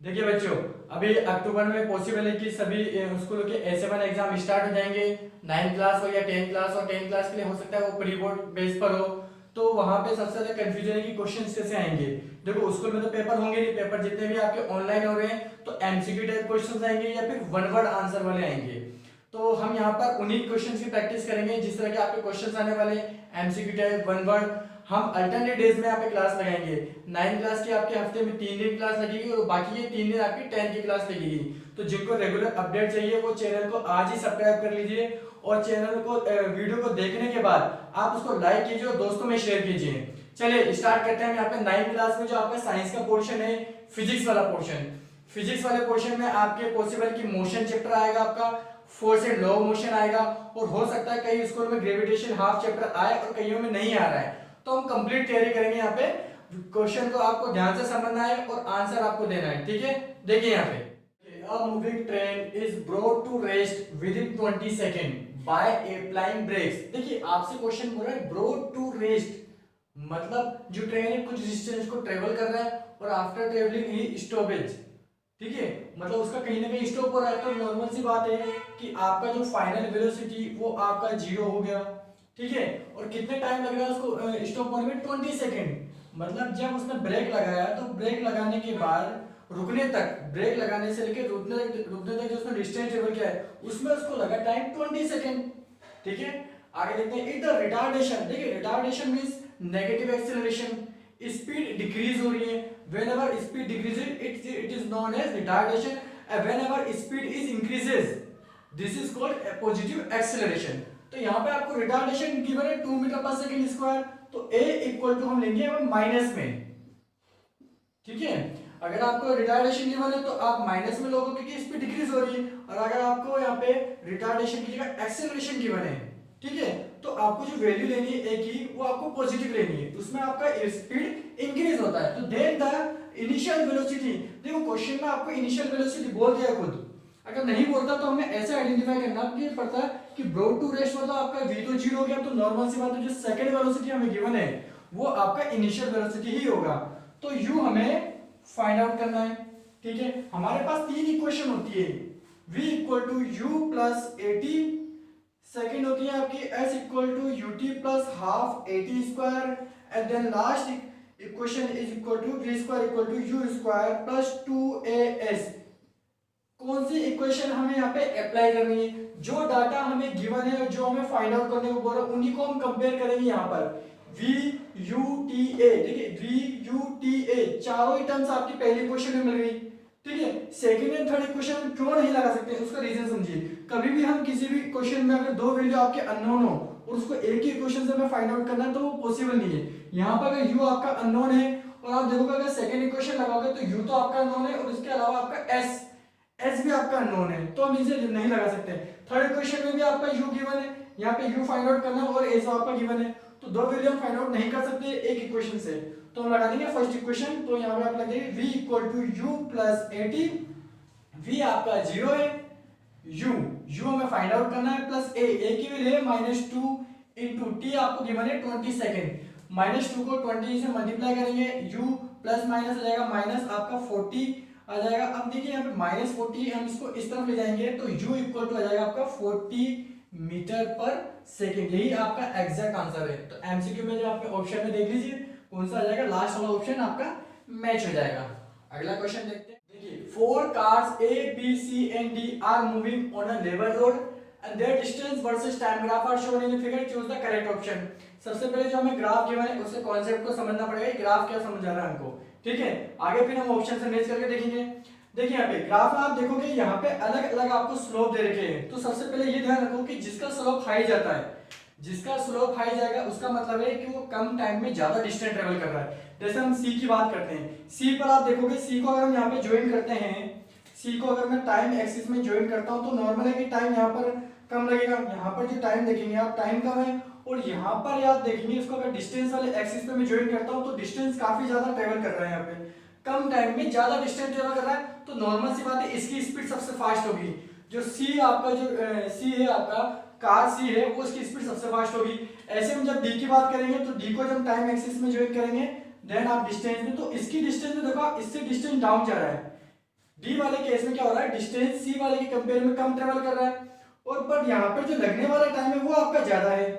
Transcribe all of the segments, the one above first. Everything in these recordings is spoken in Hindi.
देखिए बच्चों, अभी अक्टूबर में पॉसिबल है कि सभी स्कूलों के A7 एग्जाम स्टार्ट हो जाएंगे। 9th क्लास हो या 10th क्लास हो, 10th क्लास के लिए हो सकता है वो प्री बोर्ड बेस पर हो। तो वहां पे सबसे ज्यादा कंफ्यूजन है कि क्वेश्चंस कैसे आएंगे। देखो स्कूल में तो पेपर होंगे नहीं, पेपर जितने भी आपके ऑनलाइन हो रहे हैं तो एमसीक्यू टाइप क्वेश्चंस आएंगे या फिर वन वर्ड आंसर वाले आएंगे। तो हम यहाँ पर उन्हीं क्वेश्चंस की प्रैक्टिस करेंगे जिस तरह के आपके क्वेश्चंस आने वाले एमसीक्यू टाइप वन वर्ड। हम अल्टरनेट डेज में यहाँ पे क्लास लगाएंगे। 9 क्लास की आपके हफ्ते में 3 दिन क्लास लगेगी और बाकी ये 3 दिन आपकी 10 की क्लास लगेगी। तो जिनको रेगुलर अपडेट चाहिए वो चैनल को आज ही सब्सक्राइब कर लीजिए और चैनल को वीडियो को देखने के बाद आप उसको लाइक कीजिए और दोस्तों में शेयर कीजिए। चलिए स्टार्ट करते हैं। यहाँ पे 9 क्लास में जो आपका साइंस का पोर्शन है, फिजिक्स वाला पोर्शन। फिजिक्स वाले पोर्शन में आपके पॉसिबल की मोशन चैप्टर आएगा, आपका force and law of motion आएगा, और हो सकता है कई स्कूल में ग्रेविटेशन हाफ चैप्टर आए और कईयों में नहीं आ रहा है। तो हम कंप्लीट तैयारी करेंगे। यहाँ पे क्वेश्चन को आपको ध्यान से समझना है और आंसर आपको देना है, ठीक है। देखिए यहाँ पे A moving train is brought to rest within 20 seconds by applying brakes। देखिए आपसे क्वेश्चन बोल रहा है brought to rest, मतलब जो ट्रेन है कुछ डिस्टेंस को ट्रेवल कर रहा है और आफ्टर ट्रेवलिंग ही स्टॉपेज, ठीक है, मतलब उसका कहीं ना कहीं स्टॉप हो रहा है। तो नॉर्मल सी बात है कि आपका जो फाइनल वेलोसिटी वो आपका 0 हो गया, ठीक है। और कितने टाइम लग रहा है उसको स्टॉप होने में? 20 सेकेंड। मतलब जब उसने ब्रेक लगाया तो ब्रेक लगाने के बाद रुकने तक, ब्रेक लगाने से लेकर रुकने तक जो उसने डिस्टेंस ट्रेवल किया है उसमें उसको लगा टाइम 20 सेकेंड, ठीक है। आगे देखते हैं इट द रिटार्डेशन। देखिए retardation means negative acceleration, speed decrease हो रही है। whenever speed decreases it is known as retardation, and whenever speed is increases this is called a positive acceleration। तो यहाँ पे आपको रिटार्डेशन गिवन है 2 मीटर पर सेकंड स्क्वायर, तो a इक्वल टू हम लेंगे माइनस में, ठीक है। अगर आपको रिटार्डेशन गिवन है तो आप माइनस में लोगे क्योंकि स्पीड डिक्रीज हो रही है, और अगर आपको यहाँ पे रिटार्डेशन की जगह एक्सेलरेशन गिवन है, ठीक है, तो आपको जो वैल्यू लेनी है a की वो आपको पॉजिटिव लेनी है, उसमें आपका स्पीड इंक्रीज होता है। तो देन द इनिशियल वेलोसिटी, देखो क्वेश्चन में आपको इनिशियल वेलोसिटी बोल दिया खुद, अगर नहीं बोलता तो हमें ऐसे आइडेंटिफाई करना कि पड़ता है कि ब्रॉड टू रेस्ट मतलब आपका v तो 0 हो गया, तो नॉर्मल सी बात है जो सेकंड वेलोसिटी हमें गिवन है वो आपका इनिशियल वेलोसिटी ही होगा। तो u हमें फाइंड आउट करना है, ठीक है। हमारे पास 3 इक्वेशन होती है, v equal to u plus at, second होती है आपकी s equal to ut plus half at square, and then last equation is equal to v square equal to u square plus 2as। कौन सी इक्वेशन हमें यहाँ पे अप्लाई करनी है? जो डाटा हमें गिवन है और जो हमें फाइंड आउट करने को बोल रहा है उन्हीं को हम कंपेयर करेंगे। यहाँ पर v u t a, देखिए v u t a चारों ही टर्म्स आपकी पहली इक्वेशन में मिल गई, ठीक है। सेकंड एंड थर्ड इक्वेशन क्यों नहीं लगा सकते उसका रीजन समझिए। कभी भी हम किसी भी क्वेश्चन में अगर दो वैल्यू आपके अननोन हो और उसको एक ही इक्वेशन से हमें फाइंड आउट करना है तो वो पॉसिबल नहीं है। यहाँ पर अगर u आपका अननोन है और आप देखोगे अगर सेकंड इक्वेशन लगाओगे तो u तो आपका अननोन है और इसके अलावा आपका s भी आपका अननोन है, तो हम इसे नहीं लगा सकते। थर्ड इक्वेशन में भी आपका u गिवन है, यहाँ पे u फाइंड आउट करना और s आपका गिवन है, तो दो वैल्यू हम फाइंड आउट नहीं कर सकते एक इक्वेशन से, तो हम लगा देंगे फर्स्ट इक्वेशन। तो यहाँ पे आप लग देंगे v equal to u plus at, v आपका 0 है, u हमें फाइंड आउट करना है, प्लस a की वैल्यू है -2 इंटू t आपको गिवन है 20 सेकेंड, -2 को 20 से मल्टीप्लाई करेंगे, u प्लस माइनस आ जाएगा, माइनस आपका 40 आ जाएगा। अब देखिए यहाँ पे -40 हम इसको इस तरफ ले जाएंगे तो u इक्वल टू आ जाएगा आपका 40 मीटर पर सेकेंड, यही आपका एग्जैक्ट आंसर है। तो एमसीक्यू में जो आपके ऑप्शन में देख लीजिए कौन सा आ जाएगा, लास्ट वाला ऑप्शन आपका मैच हो जाएगा। अगला क्वेश्चन देखते हैं। देखिए 4 cars A B C and D are moving on a level road and their distance versus time graph are shown in the figure, choose the correct option। सबसे पहले जो हमें ग्राफ गिवन है उससे कॉन्सेप्ट को समझना पड़ेगा, ग्राफ क्या समझ आ रहा है हमको, ठीक है। आगे फिर हम ऑप्शन से मैच करके देखेंगे। देखिए यहाँ पे ग्राफ में आप देखोगे यहाँ पे अलग अलग आपको स्लोप दे रखे हैं, तो सबसे पहले ये ध्यान रखो कि जिसका स्लोप हाई जाता है, जिसका स्लोप हाई जाएगा उसका मतलब है कि वो कम टाइम में ज्यादा डिस्टेंस ट्रेवल कर रहा है। जैसे हम सी की बात करते हैं, सी पर आप देखोगे सी को अगर हम यहाँ पे ज्वाइन करते हैं, सी को अगर मैं टाइम एक्सिस में ज्वाइन करता हूँ तो नॉर्मल है कि टाइम यहाँ पर कम लगेगा, यहाँ पर जो टाइम देखेंगे आप टाइम कम है, और यहाँ पर आप देखेंगे इसको अगर डिस्टेंस वाले एक्सिस पे मैं ज्वाइन करता हूँ तो डिस्टेंस काफी ज्यादा ट्रेवल कर रहा है, यहाँ पे कम टाइम में ज्यादा डिस्टेंस ट्रेवल कर रहा है, तो नॉर्मल सी बात है इसकी स्पीड सबसे फास्ट होगी। जो सी आपका जो सी है आपका कार सी है वो इसकी स्पीड सबसे फास्ट होगी। ऐसे हम जब डी की बात करेंगे तो डी को जब टाइम एक्सिस में ज्वाइन करेंगे देन आप डिस्टेंस में, तो इसकी डिस्टेंस में देखो इससे डिस्टेंस डाउन जा रहा है, डी वाले केस में क्या हो रहा है, डिस्टेंस सी वाले के कंपेयर में कम ट्रेवल कर रहा है, और पर यहाँ पर जो लगने वाला टाइम है वो आपका ज्यादा है,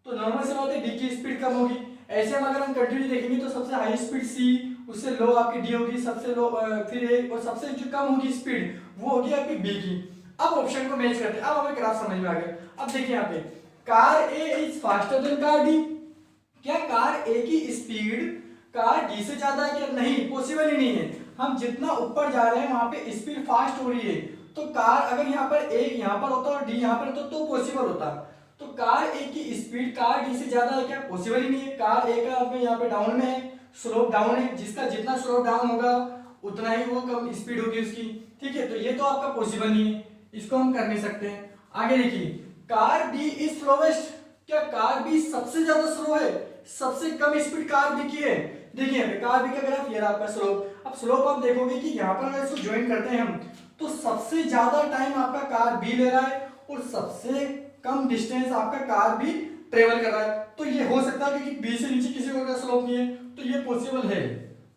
तो नॉर्मल से बात है डी की स्पीड कम होगी। ऐसे हम अगर हम कंटिन्यू देखेंगे तो सबसे हाई स्पीड सी, उससे लो आपकी डी होगी, सबसे लो फिर ए, और सबसे जो कम होगी स्पीड वो होगी आपकी बी की। अब ऑप्शन को मैच करते हैं, अब हमें ग्राफ समझ में आ गया। अब देखिए यहाँ पे car A is faster than car D, क्या कार ए की स्पीड कार डी से ज्यादा है क्या? नहीं, पॉसिबल ही नहीं है। हम जितना ऊपर जा रहे हैं वहां पे स्पीड फास्ट हो रही है, तो कार अगर यहाँ पर ए यहाँ पर होता और डी यहाँ पर होता तो पॉसिबल होता। तो कार ए की स्पीड कार डी से ज्यादा है क्या? पॉसिबल ही नहीं है। कार ए का अपने यहाँ पे डाउन में है, स्लोप डाउन है, जिसका जितना स्लोप डाउन होगा उतना ही वो कम स्पीड होगी उसकी, ठीक है। तो ये तो आपका पॉसिबल नहीं है, इसको हम कर नहीं सकते हैं। आगे देखिए, कार बी इज स्लोवेस्ट, क्या कार बी सबसे ज्यादा स्लो है? सबसे कम स्पीड कार बी की है। देखिए यहाँ पे कार बी का ग्राफ, ये रहा आपका स्लोप। अब स्लोप आप देखोगे कि यहाँ पर अगर इसको ज्वाइन करते हैं हम, तो सबसे ज्यादा टाइम आपका कार बी ले रहा है और सबसे कम डिस्टेंस आपका कार बी ट्रेवल कर रहा है। तो ये हो सकता है क्योंकि बी से नीचे किसी को स्लोप नहीं है, तो ये पॉसिबल है,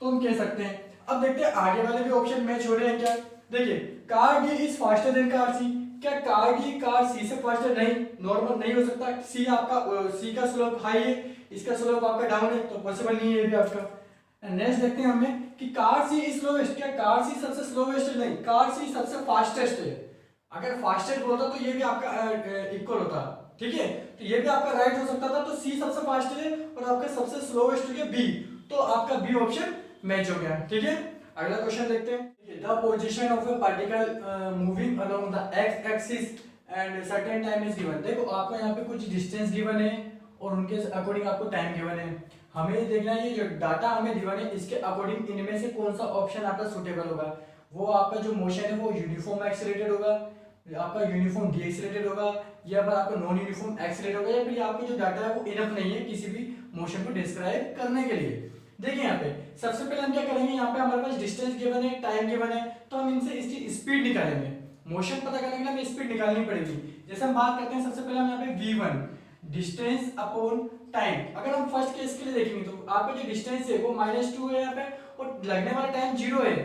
तो हम कह सकते हैं। अब देखते हैं आगे वाले भी ऑप्शन मैच हो रहे हैं क्या। देखिए, car D is faster than car C, क्या कार डी कार सी से फास्टर? नहीं, नॉर्मल नहीं हो सकता। सी आपका सी का स्लोप हाई है, इसका स्लोप आपका डाउन है, तो पॉसिबल नहीं है ये भी आपका। नेक्स्ट देखते हैं हमें कि कार सी इज स्लोवेस्ट, क्या कार सी सबसे स्लोवेस्ट है? नहीं, कार सी सबसे फास्टेस्ट है। अगर फास्टेस्ट होता तो ये भी आपका इक्वल होता, ठीक है। तो ये भी आपका राइट हो सकता था, तो सी सबसे फास्ट है और आपका सबसे स्लोवेस्ट हो गया बी, तो आपका बी ऑप्शन मैच हो गया, ठीक है। अगला क्वेश्चन देखते हैं। The position of A particle moving along the x axis and certain time is given. देखो आपको यहाँ पे कुछ डिस्टेंस गिवन है और उनके अकॉर्डिंग आपको टाइम गिवन है। हमें देखना है ये जो डाटा हमें गिवन है इसके अकॉर्डिंग इनमें से कौन सा ऑप्शन आपका सुटेबल होगा। वो आपका जो मोशन है वो यूनिफॉर्म एक्सीलरेटेड होगा, आपका यूनिफॉर्म डी एक्सीलरेटेड होगा, या फिर आपका नॉन यूनिफॉर्म एक्सीलरेटेड होगा, या फिर आपका जो डाटा है वो इनफ नहीं है किसी भी मोशन को डिस्क्राइब करने के लिए। देखिए यहाँ पे सबसे पहले हम क्या करेंगे, यहाँ पे हमारे पास डिस्टेंस गिवन है, टाइम गिवन है, तो हम इनसे इसकी स्पीड निकालेंगे। मोशन पता करने के लिए हमें स्पीड निकालनी पड़ेगी। जैसे हम बात करते हैं सबसे पहले हम यहाँ पे v1 डिस्टेंस अपॉन टाइम, अगर हम फर्स्ट केस के लिए देखेंगे तो आपका जो डिस्टेंस है वो -2 है यहाँ पे, और लगने वाला टाइम 0 है।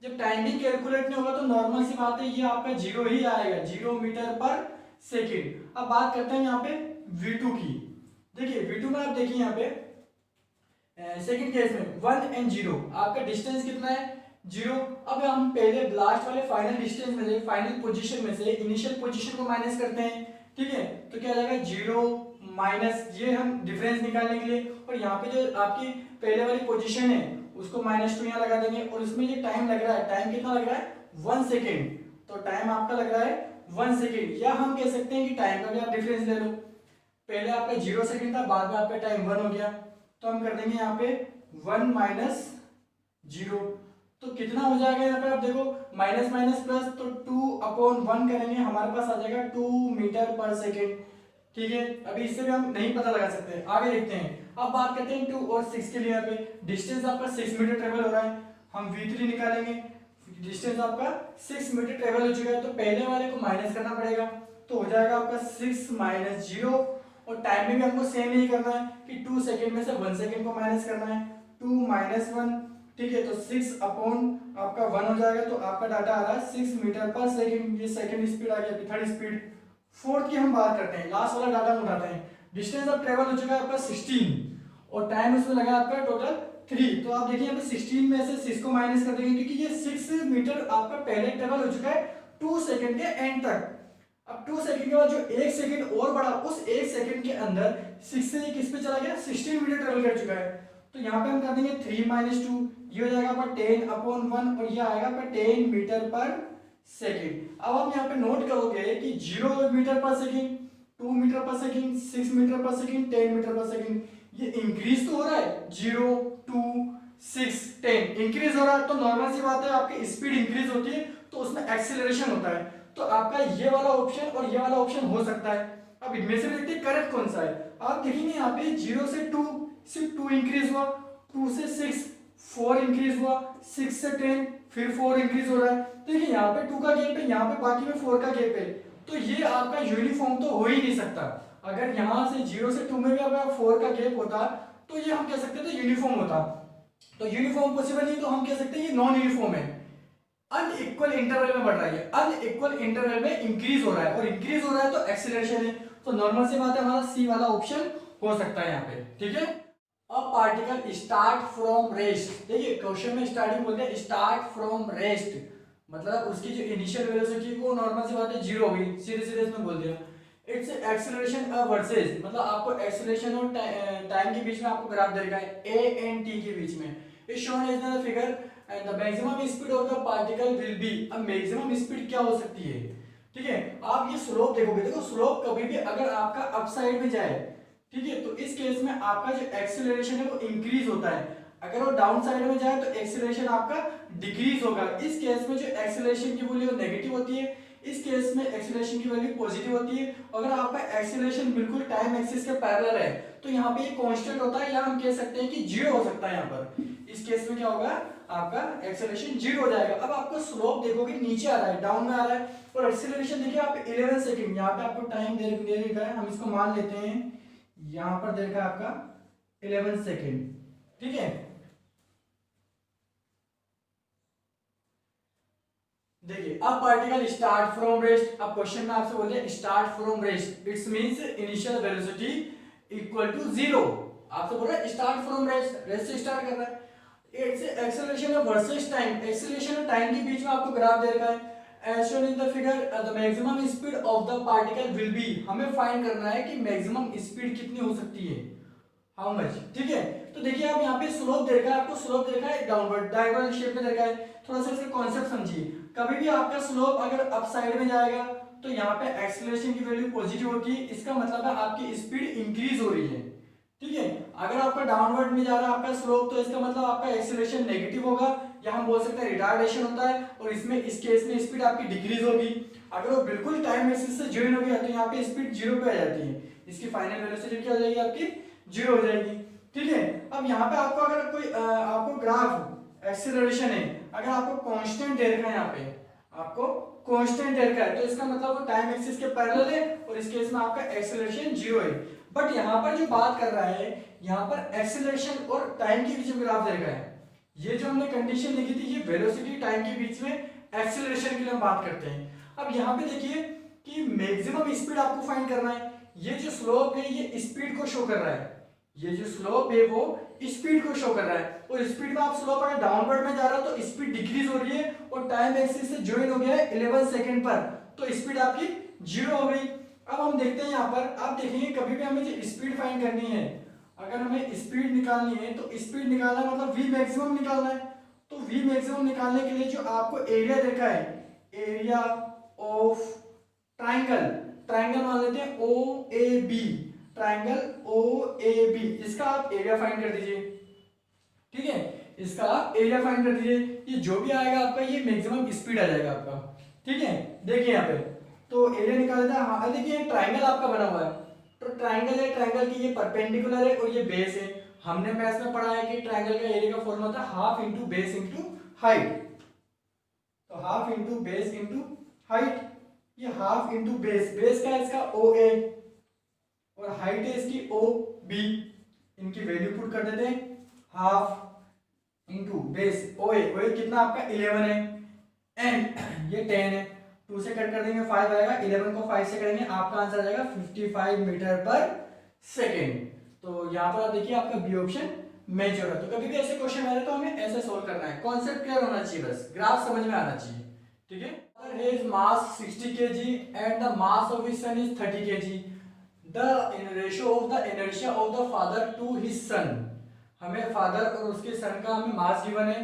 जब टाइम भी कैलकुलेट नहीं होगा तो नॉर्मल सी बात है ये आपका 0 ही आएगा, 0 मीटर पर सेकेंड। अब बात करते हैं यहाँ पे v2 की। देखिए v2 में आप देखिए यहाँ पे सेकंड केस में 1 and 0 आपका डिस्टेंस कितना है 0। अब हम पहले लास्ट वाले फाइनल डिस्टेंस में से, फाइनल पोजीशन में से इनिशियल पोजीशन को माइनस करते हैं, ठीक है। तो क्या आ जाएगा 0 माइनस, ये हम डिफरेंस निकालने के लिए, और यहाँ पे जो आपकी पहले वाली पोजीशन है उसको -2 यहाँ लगा देंगे, और इसमें जो टाइम लग रहा है, टाइम कितना लग रहा है 1 सेकेंड, तो टाइम आपका लग रहा है 1 सेकेंड। या हम कह सकते हैं कि टाइम का भी आप डिफरेंस ले लो, पहले आपका 0 सेकेंड था, बाद में आपका टाइम 1 हो गया, तो हम कर देंगे यहाँ पे 1 माइनस 0, तो कितना हो जाएगा यहाँ पे आप देखो माइनस माइनस प्लस, तो 2/1 करेंगे, हमारे पास आ जाएगा 2 मीटर पर सेकेंड, ठीक है। अभी इससे भी हम नहीं पता लगा सकते, आगे देखते हैं। अब बात करते हैं 2 और 6 के लिए। यहाँ पे डिस्टेंस आपका 6 मीटर ट्रेवल हो रहा है, हम v3 निकालेंगे, डिस्टेंस आपका 6 मीटर ट्रेवल हो चुका है, तो पहले वाले को माइनस करना पड़ेगा, तो हो जाएगा आपका 6 माइनस 0, और टाइम में भी हमको सेम ही करना है कि 2 सेकेंड में से 1 सेकेंड को माइनस करना है, 2 माइनस 1, ठीक है। तो 6 अपॉन आपका 1 हो जाएगा, तो आपका डाटा आ रहा है 6 मीटर पर सेकेंड, ये सेकेंड स्पीड आ गया। थर्ड स्पीड, फोर्थ की हम बात करते हैं, लास्ट वाला डाटा हम उठाते हैं। डिस्टेंस अब ट्रेवल हो चुका है आपका 16, और टाइम उसमें लगा आपका टोटल 3, तो आप देखिए यहाँ पे 16 में से 6 को माइनस कर देंगे, क्योंकि ये 6 मीटर आपका पहले ट्रेवल हो चुका है 2 सेकेंड के एंड तक। अब 2 सेकंड के बाद जो 1 सेकंड और बढ़ा, उस 1 सेकंड के अंदर 6 से किस पे चला गया 16 मीटर ट्रेवल कर चुका है, तो यहाँ पे हम कर देंगे 3 माइनस 2, ये हो जाएगा आपका 10/1, और ये आएगा आपका 10 मीटर पर सेकंड। अब आप यहाँ पे नोट करोगे कि 0 मीटर पर सेकंड, 2 मीटर पर सेकंड, 6 मीटर पर सेकंड, 10 मीटर पर सेकंड, ये इंक्रीज तो हो रहा है, 0 2 6 10 इंक्रीज हो रहा है, तो नॉर्मल सी बात है आपकी स्पीड इंक्रीज होती है तो उसमें एक्सेलरेशन होता है, तो आपका ये वाला ऑप्शन और ये वाला ऑप्शन हो सकता है। अब इनमें से देखते हैं करेक्ट कौन सा है। आप देखेंगे यहाँ पे 0 से 2 सिर्फ 2 इंक्रीज हुआ, 2 से 6 4 इंक्रीज हुआ, 6 से 10 फिर 4 इंक्रीज हो रहा है। देखिए यहाँ पे 2 का गैप है, यहाँ पे बाकी में 4 का गैप है, तो ये आपका यूनिफॉर्म तो हो ही नहीं सकता। अगर यहाँ से 0 से 2 में भी अगर 4 का गैप होता तो ये हम कह सकते थे यूनिफॉर्म होता, तो यूनिफॉर्म पॉसिबल नहीं, तो हम कह सकते हैं ये नॉन यूनिफॉर्म है। अनइक्वल इंटरवल में बढ़ रहा है, अनइक्वल इंटरवल में इंक्रीज हो रहा है, और इंक्रीज हो रहा है तो एक्सीलरेशन है, तो नॉर्मल सी बात है हमारा सी वाला ऑप्शन हो सकता है यहाँ पे, ठीक है। अब पार्टिकल स्टार्ट फ्रॉम रेस्ट, देखिए क्वेश्चन में स्टार्टिंग बोलते हैं स्टार्ट फ्रॉम रेस्ट, मतलब उसकी जो इनिशियल वेलोसिटी वो नॉर्मल सी बात है जीरो हो गई, सीधे सीधे इसमें बोल दिया। इट्स एक्सीलरेशन वर्सेस, मतलब आपको एक्सीलरेशन और टाइम के बीच में आपको ग्राफ दे रखा है ए एंड टी के बीच में, is shown as the figure and the maximum speed of the particle will be. अब मैक्सिमम स्पीड क्या हो सकती है, ठीक है। आप ये स्लोप देखोगे, देखो स्लोप कभी भी अगर आपका अप साइड में जाए, ठीक है, तो इस केस में आपका जो एक्सीलरेशन है वो इंक्रीज होता है, अगर वो डाउन साइड में जाए तो एक्सीलरेशन आपका डिक्रीज होगा। इस केस में जो एक्सीलरेशन की वैल्यू नेगेटिव होती है, इस केस में एक्सीलरेशन की वैल्यू पॉजिटिव होती है। अगर आपका एक्सीलरेशन बिल्कुल टाइम एक्सिस के पैरेलल है तो यहाँ पे ये कांस्टेंट होता है, या हम कह सकते हैं कि जीरो हो सकता है यहाँ पर। इस केस में क्या होगा, आपका एक्सीलरेशन जीरो हो जाएगा। अब आपको स्लोप देखोगे नीचे आ रहा है, डाउन में आ रहा है, और एक्सीलरेशन देखिए आप 11 सेकंड, यहाँ पे आपको टाइम दे रखा है, हम इसको मान लेते हैं, यहाँ पर दे रखा है आपका 11 सेकंड, ठीक है। देखिए अब पार्टिकल स्टार्ट फ्रॉम रेस्ट, अब क्वेश्चन में आपसे बोलते हैं start from rest, it's means initial velocity equal to zero. आपसे बोल रहा है स्टार्ट फ्रॉम रेस्ट, रेस्ट से स्टार्ट कर रहा है। It's acceleration versus time, acceleration और टाइम के बीच में आपको ग्राफ दे रखा है। As shown in the figure the maximum speed of the particle will be, हमें फाइंड करना है कि मैक्सिमम स्पीड कितनी हो सकती है, हाउ मच, ठीक है। तो देखिए आप यहाँ पे स्लोप दे रखा है, आपको स्लोप दे रखा है डाउनवर्ड डायगोनल शेप में दे रखा है। थोड़ा सा इसका कॉन्सेप्ट समझिए, कभी भी आपका स्लोप अगर अप साइड में जाएगा तो यहाँ पे एक्सीलरेशन की वैल्यू पॉजिटिव होती है, इसका मतलब है आपकी स्पीड इंक्रीज हो रही है, ठीक है। अगर आपका डाउनवर्ड में जा रहा है आपका स्लोप तो इसका मतलब आपका एक्सीलरेशन नेगेटिव होगा, या हम बोल सकते हैं रिटार्डेशन होता है, और इसमें इस केस में स्पीड आपकी डिक्रीज होगी। अगर वो बिल्कुल टाइम एक्सिस से ज्वाइन हो गया तो यहाँ पे स्पीड जीरो पे आ जाती है, इसकी फाइनल वेलोसिटी क्या हो जाएगी आपकी, जीरो हो जाएगी, ठीक है। अब यहाँ पे आपको अगर कोई आपको ग्राफ एक्सीलरेशन है, अगर आपको कांस्टेंट दे रखा है, यहाँ पे आपको कांस्टेंट दे रखा है, तो इसका मतलब वो टाइम एक्सिस के पैरेलल है, और इस केस में आपका एक्सीलरेशन जीरो है। बट यहाँ पर जो बात कर रहा है, यहाँ पर एक्सीलरेशन और टाइम के बीच में ग्राफ दे रखा है, ये जो हमने कंडीशन लिखी थी, ये वेलोसिटी टाइम के बीच में एक्सीलरेशन के लिए हम बात करते हैं। अब यहाँ पे देखिए कि मैक्सिमम स्पीड आपको फाइंड करना है, ये जो स्लोप है ये स्पीड को शो कर रहा है, ये जो स्लोप है वो स्पीड को शो कर रहा है, और स्पीड में आप स्लोप अगर डाउनवर्ड में जा रहा है तो स्पीड डिक्रीज हो रही है, और टाइम एक्सिस से ज्वाइन हो गया है 11 सेकंड पर, तो स्पीड आपकी जीरो हो गई। अब हम देखते हैं यहाँ पर, आप देखेंगे कभी भी हमें जो स्पीड फाइंड करनी है, अगर हमें स्पीड निकालनी है तो स्पीड निकालना मतलब वी मैक्सिमम निकालना है। तो वी मैक्सिमम निकालने के लिए जो आपको एरिया देखा है, एरिया ऑफ ट्राइंगल, ट्राइंगल मान लेते हैं O A B, triangle O A B, इसका आप एरिया फाइंड कर दीजिए, ठीक है, इसका आप एरिया फाइंड कर दीजिए। ये जो भी आएगा आपका ये मैक्सिमम स्पीड आ जाएगा आपका, ठीक है। देखिए यहाँ पे तो एरिया निकाल देता है, हाँ देखिए ट्राइंगल आपका बना हुआ है, तो ट्राइंगल है, ट्राइंगल की ये परपेंडिकुलर है और ये बेस है। हमने मैथ्स में पढ़ा है कि ट्राइंगल का एरिया का फॉर्मूला था half into base into height, तो half into base into height, ये हाफ इंटू बेस, बेस का है इसका ओ ए और हाइट है इसकी ओ बी, इनकी वैल्यू पुट कर देते हैं, half into base O A कितना आपका 11 है, एंड ये 10 है, 2 से कट कर देंगे 5 आएगा, 11 को 5 से करेंगे आपका आंसर आ जाएगा 55 मीटर पर सेकेंड। तो यहाँ पर आप देखिए आपका बी ऑप्शन मैच हो रहा है। तो कभी भी ऐसे क्वेश्चन आ रहे तो हमें ऐसे सोल्व करना है, कॉन्सेप्ट क्लियर होना चाहिए, बस ग्राफ समझ में आना चाहिए, ठीक है। His mass 60 kg and the mass of his son is 30 kg. The ratio of the inertia of the father to his son. हमें फादर और उसके सन का हमें मास गिवन है,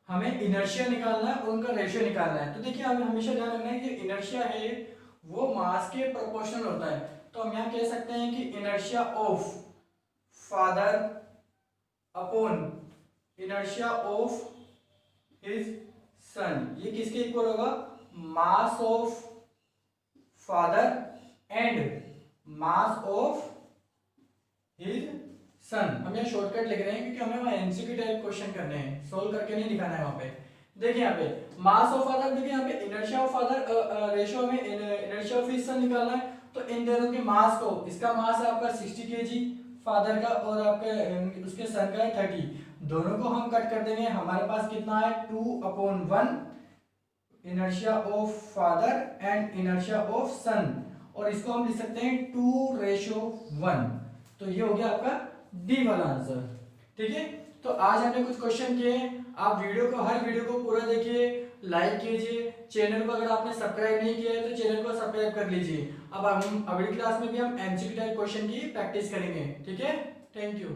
हमें इनर्शिया निकालना है और उनका रेशियो निकालना है। तो देखिए हमें हमेशा ध्यान रखना है कि इनर्शिया है वो मास के प्रोपोर्शनल होता है, तो हम यहाँ कह सकते हैं कि inertia of father upon inertia of his son, ये किसके इक्वल होगा, mass of father and mass of his son. हम यहाँ शॉर्टकट लिख रहे हैं क्योंकि हमें वहाँ एमसीक्यू टाइप क्वेश्चन करने हैं, सोल्व करके नहीं दिखाना है वहाँ पे। देखिए यहाँ पे मास ऑफ फादर, देखिए यहाँ पे इनर्शिया ऑफ फादर रेशियो में इनर्शिया ऑफ हिज सन निकालना है, तो इन दोनों के मास को, इसका मास है आपका 60 kg फादर का और आपके उसके सन का है 30, दोनों को हम कट कर देंगे, हमारे पास कितना है 2/1 inertia of father and inertia of son, और इसको हम लिख सकते हैं 2:1। तो ये हो गया आपका डी वाला आंसर। ठीक है, तो आज हमने कुछ क्वेश्चन किए। आप हर वीडियो को पूरा देखिए, लाइक कीजिए, चैनल को अगर आपने सब्सक्राइब नहीं किया है तो चैनल को सब्सक्राइब कर लीजिए। अब हम अगली क्लास में भी हम एमसीक्यू टाइप क्वेश्चन की प्रैक्टिस करेंगे। ठीक है, थैंक यू।